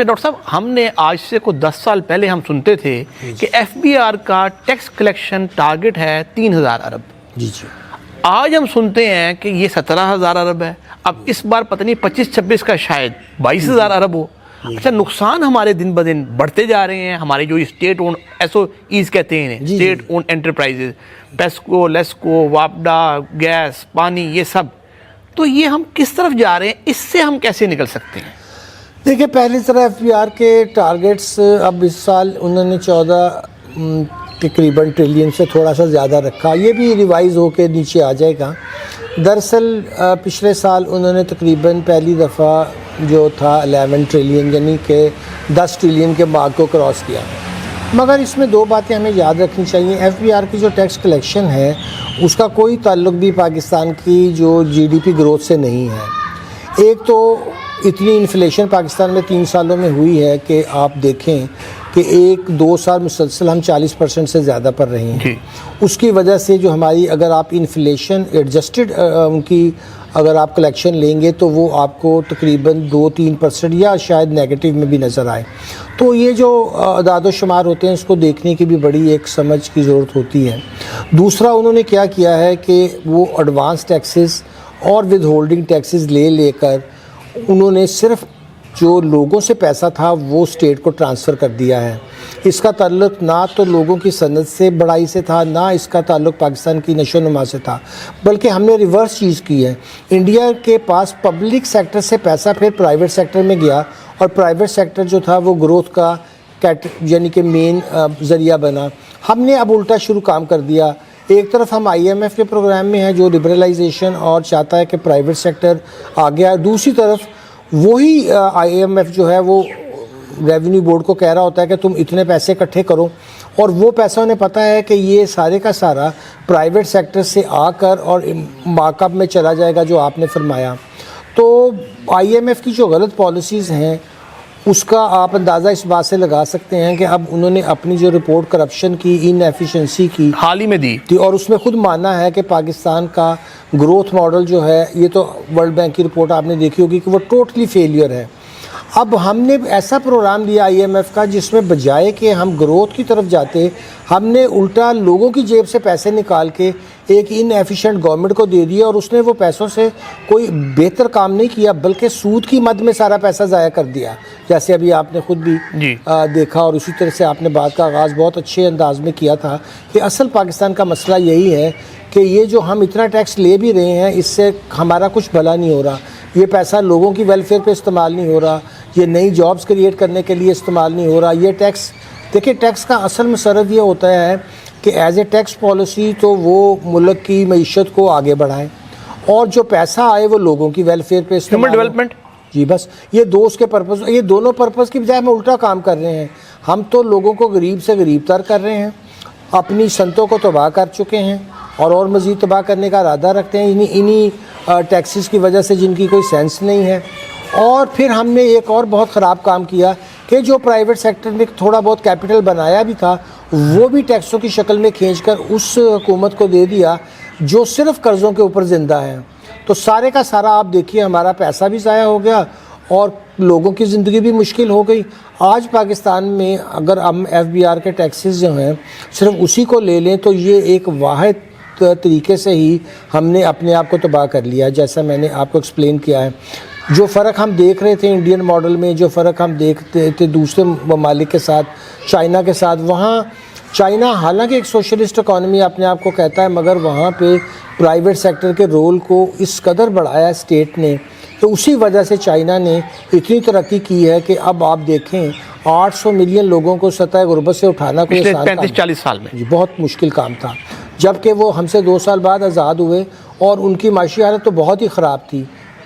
اچھا ڈاکٹر صاحب، ہم نے آج سے کوئی 10 سال پہلے ہم سنتے تھے کہ ایف بی آر کا ٹیکس کلیکشن ٹارگٹ ہے 3000 ارب. جی آج ہم سنتے ہیں کہ یہ 17,000 ارب ہے. اب اس بار پتہ نہیں 25-26 کا شاید 22,000 ارب ہو. اچھا، نقصان ہمارے دن بدن بڑھتے جا رہے ہیں. ہمارے جو state owned S O as کہتے ہیں state owned enterprises, PESCO, LESCO, واپڈا، gas, پانی، یہ سب، تو یہ ہم کس طرف جا رہے ہیں؟ اس سے ہم کیسے نکل سکتے ہیں؟ دیکھیں، پہلی طرح ایف بی آر کے ٹارگٹس اب اس سال انہوں نے 14 تقریباً ٹریلین سے تھوڑا سا زیادہ رکھا. یہ بھی ریوائز ہو کے نیچے آ جائے گا. دراصل پچھلے سال انہوں نے تقریباً پہلی دفعہ جو تھا 11 ٹریلین یعنی کہ 10 ٹریلین کے مارک کو کراس کیا. مگر اس میں دو باتیں ہمیں یاد رکھنی چاہیے. ایف بی آر کی جو ٹیکس کلیکشن ہے اس کا کوئی تعلق بھی پاکستان کی جو جی ڈی پی گروتھ سے نہیں ہے. ایک تو اتنی انفلیشن پاکستان میں 3 سالوں میں ہوئی ہے کہ آپ دیکھیں کہ 1-2 سال مسلسل ہم 40% سے زیادہ پر رہے ہیں. اس کی وجہ سے جو ہماری، اگر آپ انفلیشن ایڈجسٹڈ ان کی اگر آپ کلیکشن لیں گے تو وہ آپ کو تقریباً 2-3% یا شاید نیگیٹو میں بھی نظر آئے. تو یہ جو اعداد و شمار ہوتے ہیں اس کو دیکھنے کی بھی بڑی ایک سمجھ کی ضرورت ہوتی ہے. دوسرا، انہوں نے کیا ہے کہ وہ ایڈوانس ٹیکسز اور ود ہولڈنگ ٹیکسز لے کر انہوں نے صرف جو لوگوں سے پیسہ تھا وہ اسٹیٹ کو ٹرانسفر کر دیا ہے. اس کا تعلق نہ تو لوگوں کی صنعت سے بڑائی سے تھا، نہ اس کا تعلق پاکستان کی نشو و نما سے تھا، بلکہ ہم نے ریورس چیز کی ہے. انڈیا کے پاس پبلک سیکٹر سے پیسہ پھر پرائیویٹ سیکٹر میں گیا اور پرائیویٹ سیکٹر جو تھا وہ گروتھ کا یعنی کہ مین ذریعہ بنا. ہم نے اب الٹا شروع کام کر دیا. ایک طرف ہم آئی ایم ایف کے پروگرام میں ہیں جو لبرلائزیشن اور چاہتا ہے کہ پرائیویٹ سیکٹر آ گیا. دوسری طرف وہی آئی ایم ایف جو ہے وہ ریونیو بورڈ کو کہہ رہا ہوتا ہے کہ تم اتنے پیسے اکٹھے کرو، اور وہ پیسہ انہیں پتہ ہے کہ یہ سارے کا سارا پرائیویٹ سیکٹر سے آ کر اور مارک اپ میں چلا جائے گا جو آپ نے فرمایا. تو آئی ایم ایف کی جو غلط پالیسیز ہیں اس کا آپ اندازہ اس بات سے لگا سکتے ہیں کہ اب انہوں نے اپنی جو رپورٹ کرپشن کی، ان ایفیشنسی کی حال ہی میں دی اور اس میں خود ماننا ہے کہ پاکستان کا گروتھ ماڈل جو ہے، یہ تو ورلڈ بینک کی رپورٹ آپ نے دیکھی ہوگی کہ وہ ٹوٹلی فیلئر ہے. اب ہم نے ایسا پروگرام دیا آئی ایم ایف کا جس میں بجائے کہ ہم گروتھ کی طرف جاتے، ہم نے الٹا لوگوں کی جیب سے پیسے نکال کے ایک ان ایفیشینٹ گورنمنٹ کو دے دیا، اور اس نے وہ پیسوں سے کوئی بہتر کام نہیں کیا بلکہ سود کی مد میں سارا پیسہ ضائع کر دیا، جیسے ابھی آپ نے خود بھی دیکھا. اور اسی طرح سے آپ نے بات کا آغاز بہت اچھے انداز میں کیا تھا کہ اصل پاکستان کا مسئلہ یہی ہے کہ یہ جو ہم اتنا ٹیکس لے بھی رہے ہیں اس سے ہمارا کچھ بھلا نہیں ہو رہا. یہ پیسہ لوگوں کی ویلفیئر پہ استعمال نہیں ہو رہا، یہ نئی جابز کریٹ کرنے کے لیے استعمال نہیں ہو رہا. یہ ٹیکس دیکھیں، ٹیکس کا اصل مسرت یہ ہوتا ہے کہ ایز اے ٹیکس پالیسی تو وہ ملک کی معیشت کو آگے بڑھائیں، اور جو پیسہ آئے وہ لوگوں کی ویلفیئر پہ استعمال ہیومن ڈیولپمنٹ. جی بس یہ دو اس کے پرپز، یہ دونوں پرپز کی بجائے ہم الٹا کام کر رہے ہیں. ہم تو لوگوں کو غریب سے غریب تر کر رہے ہیں، اپنی صنعتوں کو تباہ کر چکے ہیں اور مزید تباہ کرنے کا ارادہ رکھتے ہیں انہی ٹیکسز کی وجہ سے جن کی کوئی سینس نہیں ہے. اور پھر ہم نے ایک اور بہت خراب کام کیا کہ جو پرائیویٹ سیکٹر میں تھوڑا بہت کیپٹل بنایا بھی تھا وہ بھی ٹیکسوں کی شکل میں کھینچ کر اس حکومت کو دے دیا جو صرف قرضوں کے اوپر زندہ ہے. تو سارے کا سارا آپ دیکھیے ہمارا پیسہ بھی ضائع ہو گیا اور لوگوں کی زندگی بھی مشکل ہو گئی. آج پاکستان میں اگر ہم ایف بی آر کے ٹیکسز جو ہیں صرف اسی کو لے لیں تو یہ ایک واحد طریقے سے ہی ہم نے اپنے آپ کو تباہ کر لیا، جیسا میں نے آپ کو ایکسپلین کیا ہے. جو فرق ہم دیکھ رہے تھے انڈین ماڈل میں، جو فرق ہم دیکھتے تھے دوسرے ممالک کے ساتھ، چائنا کے ساتھ، وہاں چائنا حالانکہ ایک سوشلسٹ اکانومی اپنے آپ کو کہتا ہے مگر وہاں پہ پرائیویٹ سیکٹر کے رول کو اس قدر بڑھایا اسٹیٹ نے، تو اسی وجہ سے چائنا نے اتنی ترقی کی ہے کہ اب آپ دیکھیں 800 ملین لوگوں کو سطح غربت سے اٹھانا کوئی آسان کام 35-40 سال میں جی بہت مشکل کام تھا. جبکہ وہ ہم سے 2 سال بعد آزاد ہوئے اور ان کی معاشی حالت تو بہت ہی خراب تھی.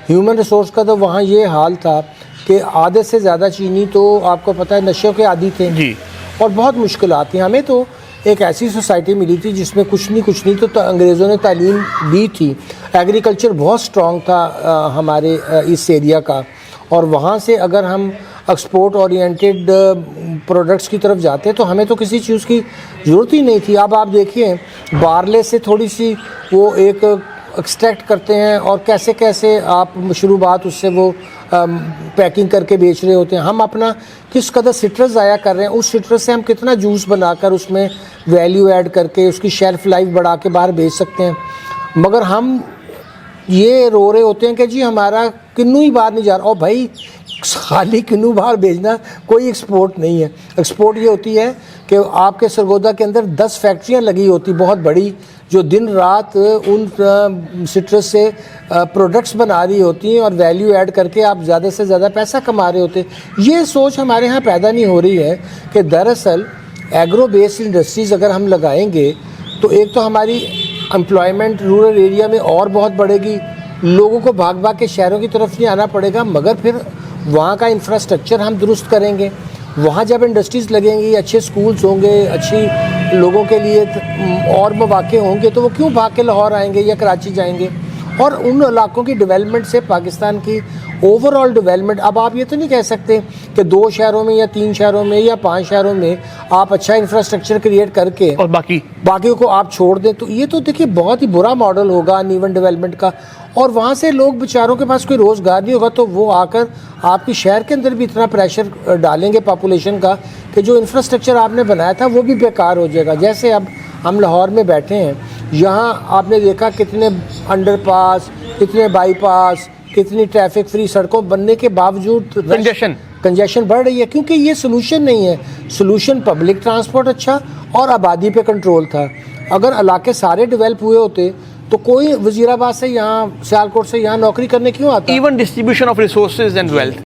ہیومن ریسورس کا تو وہاں یہ حال تھا کہ آدھے سے زیادہ چینی تو آپ کو پتہ ہے نشوں کے عادی تھے اور بہت مشکلات تھیں. ہمیں تو ایک ایسی سوسائٹی ملی تھی جس میں کچھ نہیں تو انگریزوں نے تعلیم دی تھی. ایگریکلچر بہت سٹرونگ تھا ہمارے اس ایریا کا، اور وہاں سے اگر ہم ایکسپورٹ اورینٹیڈ پروڈکٹس کی طرف جاتے تو ہمیں تو کسی چیز کی ضرورت ہی نہیں تھی. اب آپ دیکھیے بارلے سے تھوڑی سی وہ ایک ایکسٹریکٹ کرتے ہیں اور کیسے آپ مشروبات اس سے وہ پیکنگ کر کے بیچ رہے ہوتے ہیں. ہم اپنا کس قدر سٹرس ضائع کر رہے ہیں, اس سٹرس سے ہم کتنا جوس بنا کر اس میں ویلیو ایڈ کر کے اس کی شیلف لائف بڑھا کے باہر بیچ سکتے ہیں. مگر ہم یہ رو رہے ہوتے ہیں کہ جی ہمارا کنو ہی باہر نہیں جا رہا. اور بھائی خالی کنو باہر بھیجنا کوئی ایکسپورٹ نہیں ہے. ایکسپورٹ یہ ہوتی ہے کہ آپ کے سرگودا کے اندر 10 فیکٹریاں لگی ہوتی بہت بڑی, جو دن رات ان سٹرس سے پروڈکٹس بنا رہی ہوتی ہیں اور ویلیو ایڈ کر کے آپ زیادہ سے زیادہ پیسہ کما رہے ہوتے ہیں. یہ سوچ ہمارے ہاں پیدا نہیں ہو رہی ہے کہ دراصل ایگرو بیسڈ انڈسٹریز اگر ہم لگائیں گے تو ایک تو ہماری امپلائمنٹ رورل ایریا میں اور بہت بڑھے گی, لوگوں کو بھاگ بھاگ کے شہروں کی طرف نہیں آنا پڑے گا, مگر پھر وہاں کا انفراسٹرکچر ہم درست کریں گے. وہاں جب انڈسٹریز لگیں گی, اچھے سکولز ہوں گے, اچھی لوگوں کے لیے اور مواقع ہوں گے, تو وہ کیوں بھاگ کے لاہور آئیں گے یا کراچی جائیں گے. اور ان علاقوں کی ڈیولپمنٹ سے پاکستان کی اوور آل ڈیولپمنٹ, اب آپ یہ تو نہیں کہہ سکتے کہ 2 شہروں میں یا 3 شہروں میں یا 5 شہروں میں آپ اچھا انفراسٹرکچر کریٹ کر کے اور باقیوں کو آپ چھوڑ دیں. تو یہ تو دیکھیے بہت ہی برا ماڈل ہوگا ان ایون ڈیولپمنٹ کا, اور وہاں سے لوگ بیچاروں کے پاس کوئی روزگار نہیں ہوگا, تو وہ آ کر آپ کی شہر کے اندر بھی اتنا پریشر ڈالیں گے پاپولیشن کا کہ جو انفراسٹرکچر آپ نے بنایا تھا وہ بھی بیکار ہو جائے گا. جیسے اب ہم لاہور میں بیٹھے ہیں, یہاں آپ نے دیکھا کتنے انڈر پاس, کتنے بائی پاس, کتنی ٹریفک فری سڑکوں بننے کے باوجود کنجیشن بڑھ رہی ہے, کیونکہ یہ سلوشن نہیں ہے. سلوشن پبلک ٹرانسپورٹ اچھا اور آبادی پہ کنٹرول تھا. اگر علاقے سارے ڈیولپ ہوئے ہوتے تو کوئی وزیر آباد سے یہاں سیالکوٹ سے یہاں نوکری کرنے کیوں آتا. Even distribution of resources and wealth.